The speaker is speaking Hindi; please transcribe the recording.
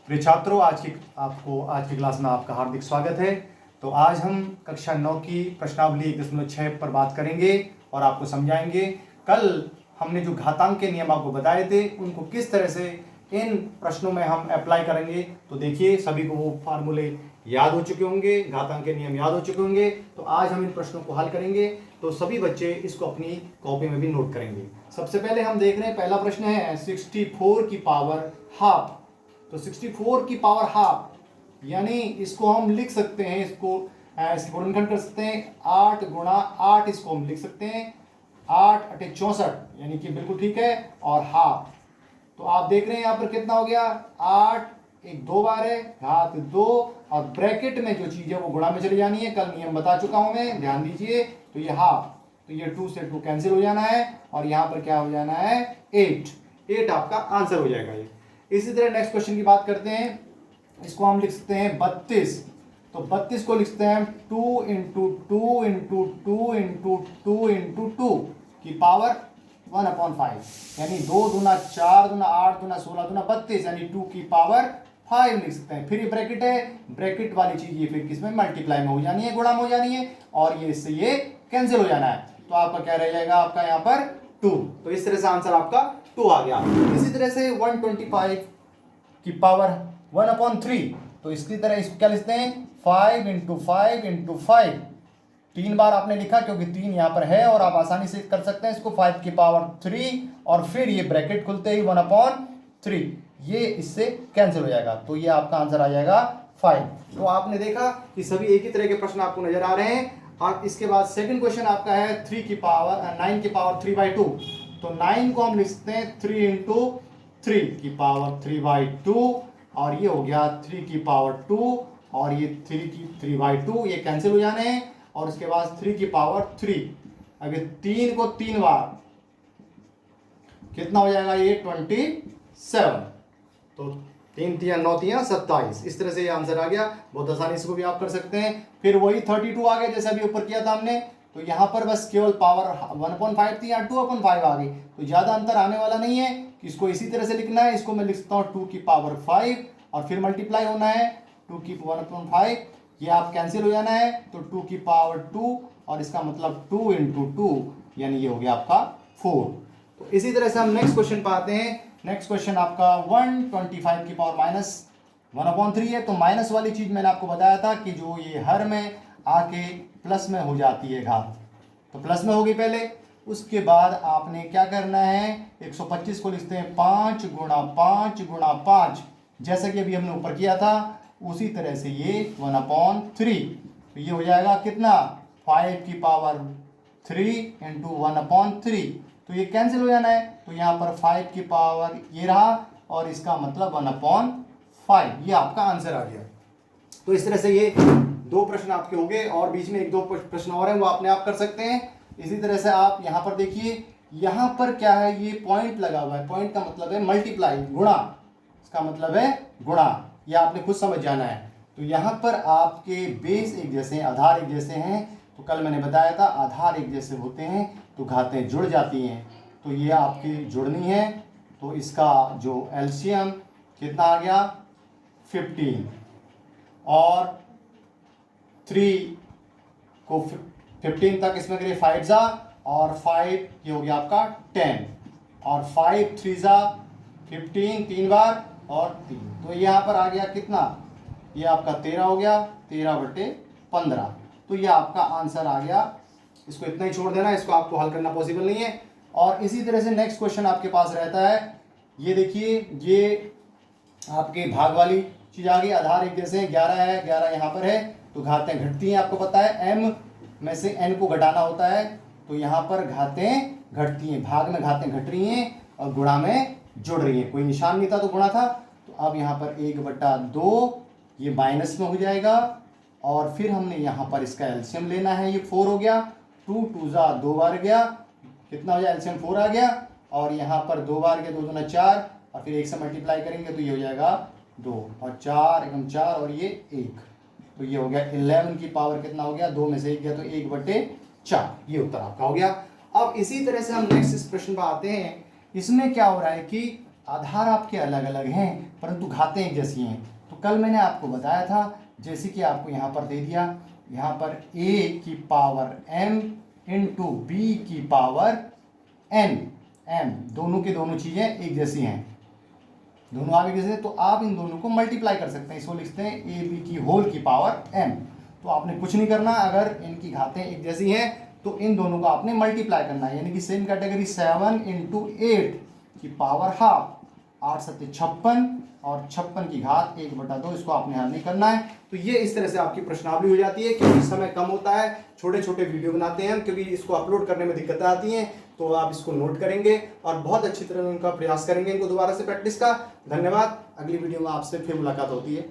प्रिय छात्रों, आज की क्लास में आपका हार्दिक स्वागत है। तो आज हम कक्षा 9 की प्रश्नावली 1.6 पर बात करेंगे और आपको समझाएंगे। कल हमने जो घातांक के नियम आपको बताए थे उनको किस तरह से इन प्रश्नों में हम अप्लाई करेंगे। तो देखिए, सभी को वो फार्मूले याद हो चुके होंगे, घातांक के नियम याद हो चुके होंगे। तो आज हम इन प्रश्नों को हल करेंगे, तो सभी बच्चे इसको अपनी कॉपी में भी नोट करेंगे। सबसे पहले हम देख रहे हैं, पहला प्रश्न है 64 की पावर हाफ। तो 64 की पावर हाफ यानी इसको हम लिख सकते हैं, इसकी गुणनखंड कर सकते हैं 8 गुणा 8, इसको हम लिख सकते हैं 8 अटे 64, यानी कि बिल्कुल ठीक है। और हाफ तो आप देख रहे हैं यहाँ पर कितना हो गया, 8 एक 2 बार है, घात 2, और ब्रैकेट में जो चीज है वो गुणा में चली जानी है। कल नियम बता चुका हूं मैं, ध्यान दीजिए। तो ये हाफ, तो ये 2 से 2 कैंसिल हो जाना है, और यहाँ पर क्या हो जाना है 8 आपका आंसर हो जाएगा ये। इसी तरह नेक्स्ट क्वेश्चन की बात करते हैं, इसको हम लिख सकते हैं 32। तो 32 को लिखते हैं 2 इंटू 2 इंटू 2 इंटू 2 इंटू 2 की पावर 1/5, यानी 2 दूना 4 दूना 8 दूना 16 दूना 32, यानी 2 की पावर 5 लिख सकते हैं। फिर ये ब्रैकेट है, ब्रैकेट वाली चीज ये फिर किसमें मल्टीप्लाई में हो जानी है, गुणा में हो जानी है, और ये इससे ये कैंसिल हो जाना है। तो आपका क्या रह जाएगा, आपका यहाँ पर 2। तो इस तरह से आंसर आपका 2 आ गया। इसी तरह से 125 की पावर 1/3, तो इसकी तरह इसको क्या लिखते हैं 5 इंटू 5 इंटू 5। 3 बार आपने लिखा क्योंकि 3 यहाँ पर है, और आप आसानी से कर सकते हैं इसको 5 की पावर 3, और फिर ये ब्रैकेट खुलते ही 1/3, ये इससे कैंसिल हो जाएगा। तो ये आपका आंसर आ जाएगा 5। तो आपने देखा कि सभी एक ही तरह के प्रश्न आपको नजर आ रहे हैं। और इसके बाद सेकंड क्वेश्चन आपका है 9 की पावर 3/2। तो 9 को हम लिख सकते हैं 3 इंटू 3 की पावर 3/2, और ये हो गया 3 की पावर 2, और ये 3 की 3/2, ये कैंसिल हो जाने हैं। और उसके बाद 3 की पावर 3, अगर 3 को 3 बार कितना हो जाएगा, ये 27। तो 3 3 9 3 27, इस तरह से ये आंसर आ गया। बहुत आसानी से भी आप कर सकते हैं। फिर वही 32 आ गया जैसे अभी ऊपर किया था हमने। तो यहाँ पर बस केवल पावर 1/5 थी, यहाँ 2/5 आ गई। तो ज्यादा अंतर आने वाला नहीं है, इसको इसी तरह से लिखना है। इसको मैं लिख सकता हूँ 2 की पावर 5, और फिर मल्टीप्लाई होना है 2 की 1/5, ये आप कैंसिल हो जाना है। तो 2 की पावर 2, और इसका मतलब 2 इंटू 2, यानी ये हो गया आपका 4। तो इसी तरह से हम नेक्स्ट क्वेश्चन पर आते हैं। नेक्स्ट क्वेश्चन आपका 125 की पावर -1/3 है। तो माइनस वाली चीज मैंने आपको बताया था कि जो ये हर में आके प्लस में हो जाती है घात, तो प्लस में होगी पहले, उसके बाद आपने क्या करना है, 125 को लिखते हैं 5 गुणा 5 गुणा 5, जैसा कि अभी हमने ऊपर किया था उसी तरह से ये 1/3। तो ये हो जाएगा कितना, 5 की पावर 3 इंटू 1/3, तो ये कैंसिल हो जाना है। तो यहाँ पर 5 की पावर ये रहा, और इसका मतलब 1/5, ये आपका आंसर आ गया। तो इस तरह से ये 2 प्रश्न आपके होंगे, और बीच में 1-2 प्रश्न और हैं वो आपने आप कर सकते हैं। इसी तरह से आप यहाँ पर देखिए, यहाँ पर क्या है, ये पॉइंट लगा हुआ है। पॉइंट का मतलब है मल्टीप्लाई, गुणा, इसका मतलब है गुणा, ये आपने खुद समझ जाना है। तो यहाँ पर आपके बेस एक जैसे हैं, आधार एक जैसे हैं। तो कल मैंने बताया था आधार एक जैसे होते हैं तो घातें जुड़ जाती हैं, तो ये आपकी जुड़नी है। तो इसका जो एलसीएम कितना आ गया 15, और 3 को 15 तक इसमें करिए 5 जा, और 5 ये हो गया आपका 10, और 5 3 जा 15, 3 बार और 3, तो यहाँ पर आ गया कितना, ये आपका 13 हो गया, 13/15। तो ये आपका आंसर आ गया। इसको इतना ही छोड़ देना, इसको आपको हल करना पॉसिबल नहीं है। और इसी तरह से नेक्स्ट क्वेश्चन आपके पास रहता है, ये देखिए, ये आपके भाग वाली चीज आ गई। आधार एक जैसे 11 है, 11 यहाँ पर है, तो घातें घटती हैं, आपको पता है m में से n को घटाना होता है। तो यहाँ पर घातें घटती हैं, भाग में घातें घट रही हैं और गुणा में जुड़ रही हैं। कोई निशान नहीं था तो गुणा था। तो अब यहाँ पर 1/2 ये माइनस में हो जाएगा, और फिर हमने यहाँ पर इसका एलसीएम लेना है, ये 4 हो गया, 2 2 जा 2 बार गया, कितना हो जाए एलसीएम 4 आ गया, और यहाँ पर 2 बार गया, 2 दूना 4, और फिर 1 से मल्टीप्लाई करेंगे तो ये हो जाएगा 2, और 4 एकम 4, और ये 1, तो ये हो गया 11 की पावर कितना हो गया, 2 में से 1 गया तो 1/4, ये उत्तर आपका हो गया। अब इसी तरह से हम नेक्स्ट इस प्रश्न पर आते हैं। इसमें क्या हो रहा है कि आधार आपके अलग अलग हैं, परंतु घातें एक जैसी हैं। तो कल मैंने आपको बताया था, जैसे कि आपको यहाँ पर दे दिया, यहाँ पर a की पावर m इंटू बी की पावर n, m दोनों के दोनों चीज़ें एक जैसी हैं, दोनों आप एक जैसे, तो आप इन दोनों को मल्टीप्लाई कर सकते हैं। इसको लिखते हैं ए बी की होल की पावर m। तो आपने कुछ नहीं करना, अगर इनकी घातें एक जैसी हैं तो इन दोनों को आपने मल्टीप्लाई करना है, यानी कि सेम कैटेगरी 7 इंटू 8 की पावर हाफ, 8 सत्ते 56 और 56 की घात 1/2, इसको आपने हल नहीं करना है। तो ये इस तरह से आपकी प्रश्नावली हो जाती है। क्योंकि समय कम होता है, छोटे छोटे वीडियो बनाते हैं हम, क्योंकि इसको अपलोड करने में दिक्कतें आती हैं, तो आप इसको नोट करेंगे और बहुत अच्छी तरह उनका प्रयास करेंगे इनको दोबारा से प्रैक्टिस का। धन्यवाद। अगली वीडियो में आपसे फिर मुलाकात होती है।